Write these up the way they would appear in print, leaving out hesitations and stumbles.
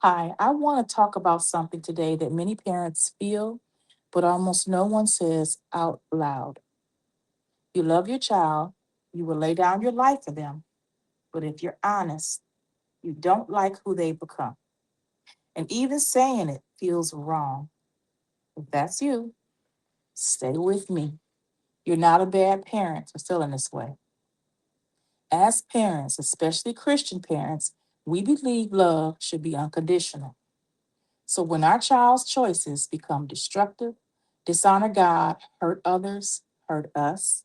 Hi, I want to talk about something today that many parents feel, but almost no one says out loud. You love your child, you will lay down your life for them, but if you're honest, you don't like who they become. And even saying it feels wrong. If that's you, stay with me. You're not a bad parent for feeling this way. As parents, especially Christian parents, we believe love should be unconditional. So when our child's choices become destructive, dishonor God, hurt others, hurt us,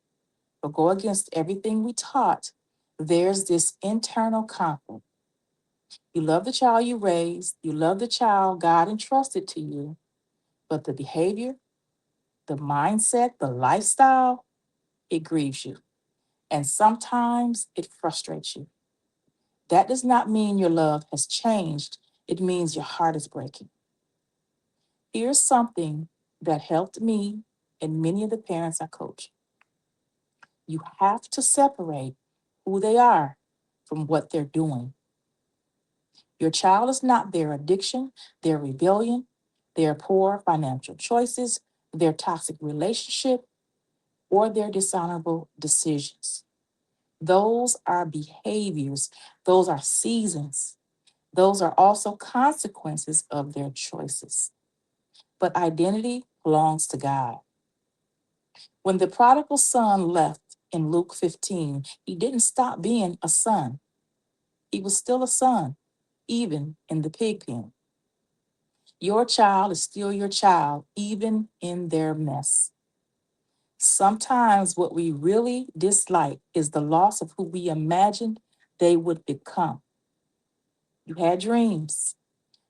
or go against everything we taught, there's this internal conflict. You love the child you raised, you love the child God entrusted to you, but the behavior, the mindset, the lifestyle, it grieves you. And sometimes it frustrates you. That does not mean your love has changed, it means your heart is breaking. Here's something that helped me and many of the parents I coach. You have to separate who they are from what they're doing. Your child is not their addiction, their rebellion, their poor financial choices, their toxic relationship, or their dishonorable decisions. Those are behaviors, those are seasons, those are also consequences of their choices. But identity belongs to God. When the prodigal son left in Luke 15, he didn't stop being a son. He was still a son, even in the pig pen. Your child is still your child, even in their mess. Sometimes what we really dislike is the loss of who we imagined they would become. You had dreams.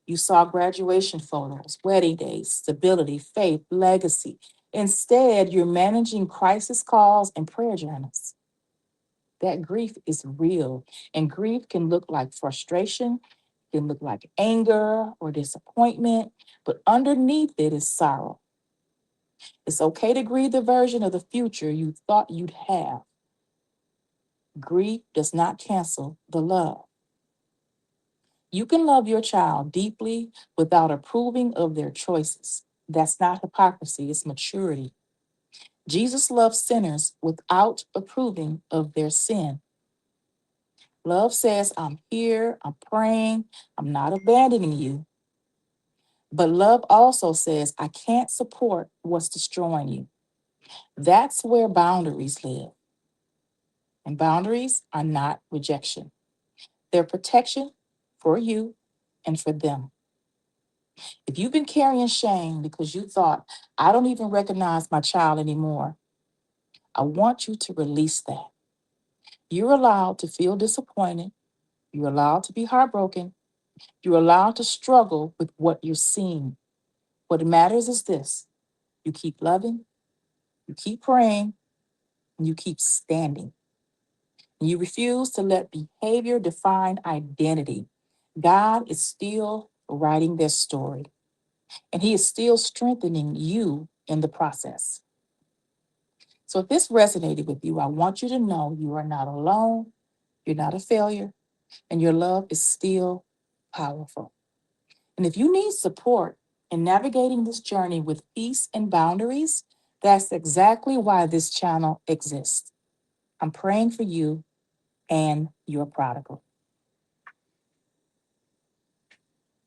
You saw graduation photos, wedding days, stability, faith, legacy. Instead, you're managing crisis calls and prayer journals. That grief is real. And grief can look like frustration, can look like anger or disappointment, but underneath it is sorrow. It's okay to grieve the version of the future you thought you'd have. Grief does not cancel the love. You can love your child deeply without approving of their choices. That's not hypocrisy, it's maturity. Jesus loved sinners without approving of their sin. Love says, I'm here, I'm praying, I'm not abandoning you. But love also says, I can't support what's destroying you. That's where boundaries live. And boundaries are not rejection, they're protection for you and for them. If you've been carrying shame because you thought, I don't even recognize my child anymore, I want you to release that. You're allowed to feel disappointed. You're allowed to be heartbroken. You're allowed to struggle with what you're seeing. What matters is this: you keep loving, you keep praying, and you keep standing. And you refuse to let behavior define identity. God is still writing their story, and He is still strengthening you in the process. So if this resonated with you, I want you to know you are not alone, you're not a failure, and your love is still powerful. And if you need support in navigating this journey with peace and boundaries, that's exactly why this channel exists. I'm praying for you and your prodigal.